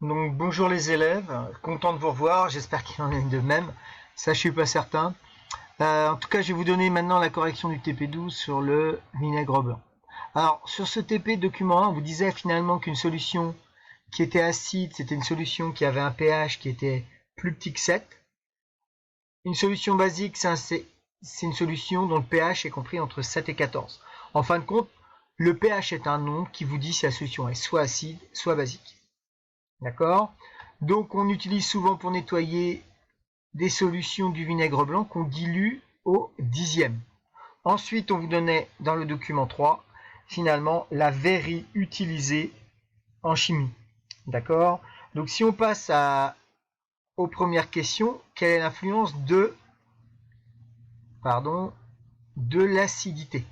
Donc bonjour les élèves, content de vous revoir, j'espère qu'il en est de même, ça je suis pas certain. En tout cas je vais vous donner maintenant la correction du TP12 sur le vinaigre blanc. Alors sur ce TP document 1, on vous disait finalement qu'une solution qui était acide, c'était une solution qui avait un pH qui était plus petit que 7. Une solution basique, c'est une solution dont le pH est compris entre 7 et 14. En fin de compte, le pH est un nom qui vous dit si la solution est soit acide, soit basique. D'accord? Donc on utilise souvent pour nettoyer des solutions du vinaigre blanc qu'on dilue au dixième. Ensuite, on vous donnait dans le document 3, finalement, la verrie utilisée en chimie. D'accord? Donc si on passe aux premières questions, quelle est l'influence de l'acidité?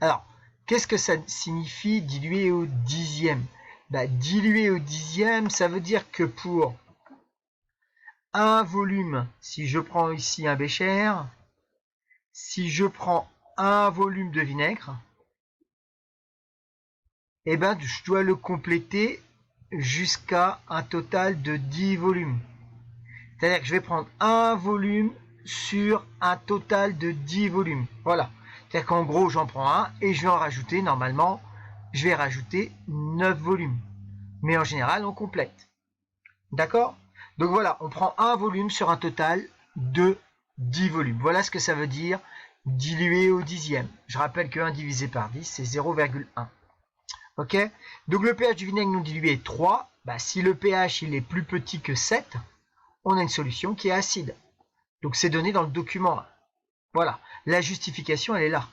Alors, qu'est-ce que ça signifie diluer au dixième? Diluer au dixième, ça veut dire que pour un volume, si je prends ici un bécher, si je prends un volume de vinaigre, eh ben, je dois le compléter jusqu'à un total de 10 volumes. C'est-à-dire que je vais prendre un volume sur un total de 10 volumes. Voilà. C'est-à-dire qu'en gros, j'en prends un et je vais en rajouter, normalement, je vais rajouter 9 volumes. Mais en général, on complète. D'accord? Donc voilà, on prend un volume sur un total de 10 volumes. Voilà ce que ça veut dire diluer au dixième. Je rappelle que 1 divisé par 10, c'est 0,1. Ok? Donc le pH du vinaigre non dilué est 3. Si le pH il est plus petit que 7, on a une solution qui est acide. Donc c'est donné dans le document 1. Voilà, la justification elle est là.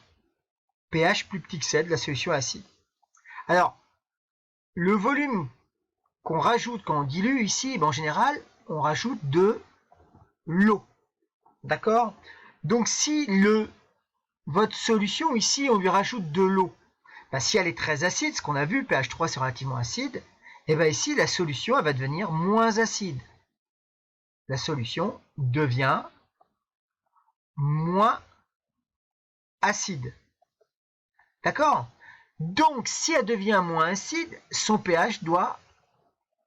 pH plus petit que 7, la solution est acide. Alors, le volume qu'on rajoute quand on dilue ici, en général, on rajoute de l'eau. D'accord? Donc si votre solution ici, on lui rajoute de l'eau, si elle est très acide, ce qu'on a vu, pH 3 c'est relativement acide, et ici la solution elle va devenir moins acide. La solution devient moins acide. D'accord? Donc si elle devient moins acide, son pH doit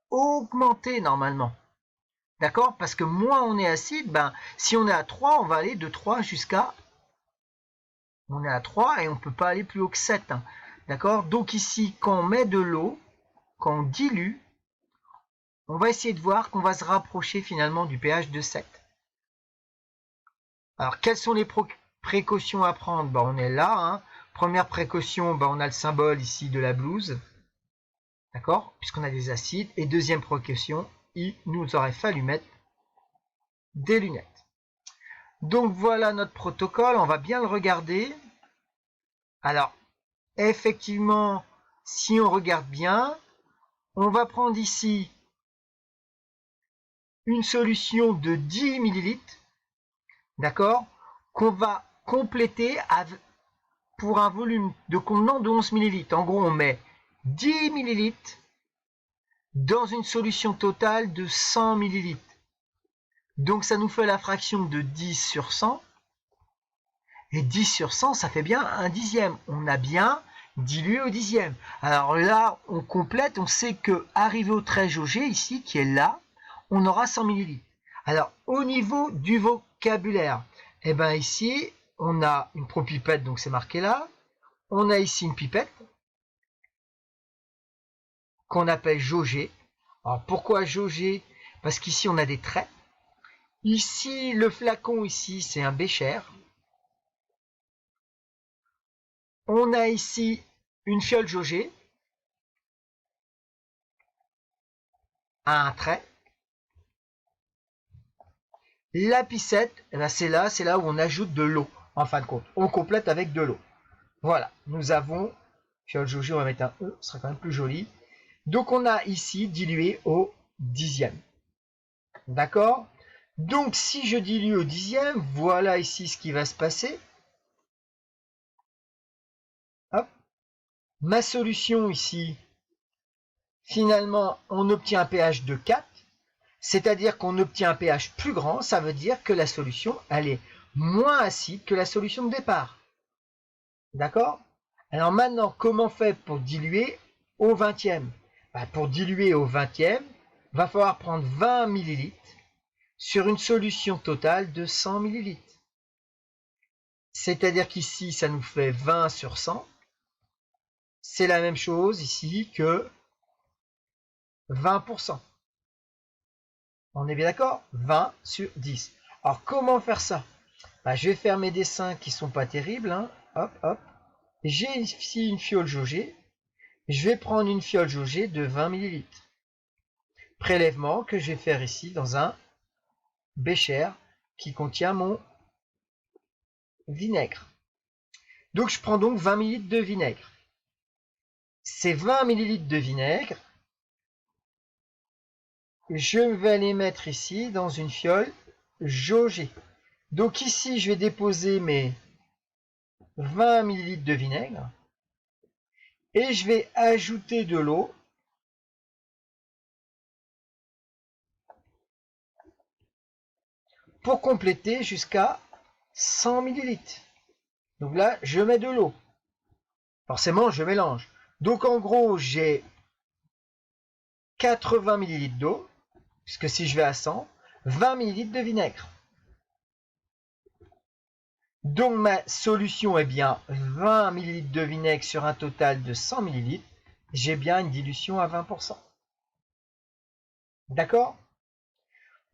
augmenter normalement. D'accord? Parce que moins on est acide, si on est à 3, on va aller de 3 jusqu'à... On est à 3 et on ne peut pas aller plus haut que 7. D'accord? Donc ici, quand on met de l'eau, quand on dilue, on va essayer de voir qu'on va se rapprocher finalement du pH de 7. Alors, quelles sont les précautions à prendre? On est là. Première précaution, on a le symbole ici de la blouse. D'accord? Puisqu'on a des acides. Et deuxième précaution, il nous aurait fallu mettre des lunettes. Donc voilà notre protocole, on va bien le regarder. Alors, effectivement, si on regarde bien, on va prendre ici une solution de 10 ml, d'accord, qu'on va compléter pour un volume de contenant de 11 ml. En gros, on met 10 ml dans une solution totale de 100 ml. Donc ça nous fait la fraction de 10 sur 100. Et 10 sur 100, ça fait bien un dixième. On a bien dilué au dixième. Alors là, on complète, on sait que arrivé au trait jaugé, ici, qui est là, on aura 100 ml. Alors, au niveau du vocabulaire, ici, on a une propipette, donc c'est marqué là. On a ici une pipette qu'on appelle jauger. Alors, pourquoi jauger? Parce qu'ici, on a des traits. Ici, le flacon, ici, c'est un bécher. On a ici une fiole jaugée à un trait. La piscette, c'est là où on ajoute de l'eau, en fin de compte. On complète avec de l'eau. Voilà, nous avons, fiole jaugée, on va mettre un E, ce sera quand même plus joli. Donc on a ici dilué au dixième. D'accord? Donc si je dilue au dixième, voilà ici ce qui va se passer. Hop. Ma solution ici, finalement, on obtient un pH de 4, c'est-à-dire qu'on obtient un pH plus grand, ça veut dire que la solution, elle est moins acide que la solution de départ. D'accord? Alors maintenant, comment on fait pour diluer au 20e? Pour diluer au 20e, va falloir prendre 20 ml sur une solution totale de 100 ml. C'est-à-dire qu'ici, ça nous fait 20 sur 100. C'est la même chose ici que 20%. On est bien d'accord? 20 sur 10. Alors, comment faire ça? Je vais faire mes dessins qui sont pas terribles. Hein. Hop, hop. J'ai ici une fiole jaugée. Je vais prendre une fiole jaugée de 20 ml. Prélèvement que je vais faire ici dans un bécher qui contient mon vinaigre. Donc, je prends donc 20 ml de vinaigre. Ces 20 ml de vinaigre, je vais les mettre ici dans une fiole jaugée. Donc ici, je vais déposer mes 20 ml de vinaigre et je vais ajouter de l'eau pour compléter jusqu'à 100 ml. Donc là, je mets de l'eau. Forcément, je mélange. Donc en gros, j'ai 80 ml d'eau, puisque si je vais à 100, 20 ml de vinaigre. Donc ma solution est bien 20 ml de vinaigre sur un total de 100 ml. J'ai bien une dilution à 20%. D'accord?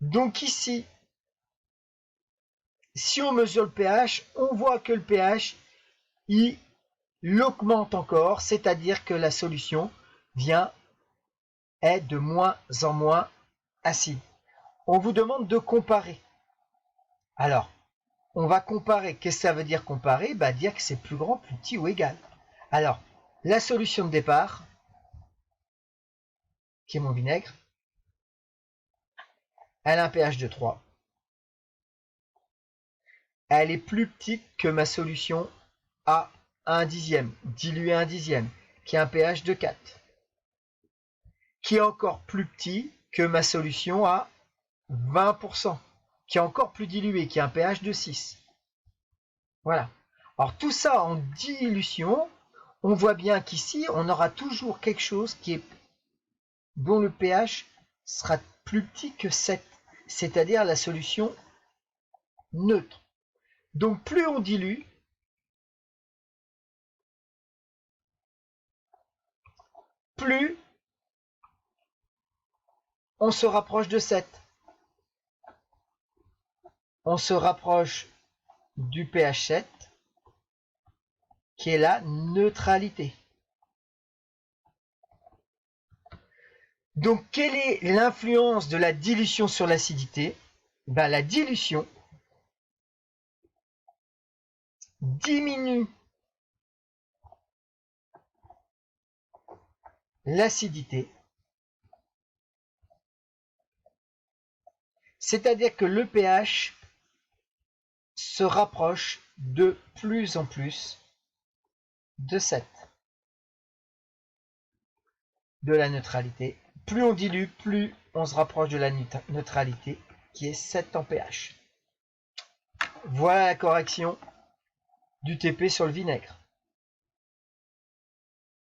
Donc ici, si on mesure le pH, on voit que le pH, il augmente encore, c'est-à-dire que la solution est de moins en moins acide. On vous demande de comparer. Alors, on va comparer. Qu'est-ce que ça veut dire comparer? Dire que c'est plus grand, plus petit ou égal. Alors, la solution de départ, qui est mon vinaigre, elle a un pH de 3. Elle est plus petite que ma solution à 1 dixième, diluée à 1 dixième, qui a un pH de 4. Qui est encore plus petit que ma solution à 20%, qui est encore plus diluée, qui a un pH de 6. Voilà. Alors tout ça en dilution, on voit bien qu'ici, on aura toujours quelque chose dont le pH sera plus petit que 7, c'est-à-dire la solution neutre. Donc plus on dilue, plus on se rapproche de 7. On se rapproche du pH 7, qui est la neutralité. Donc, quelle est l'influence de la dilution sur l'acidité? La dilution diminue l'acidité, c'est-à-dire que le pH se rapproche de plus en plus de 7, de la neutralité. Plus on dilue, plus on se rapproche de la neutralité, qui est 7 en pH. Voilà la correction du TP sur le vinaigre.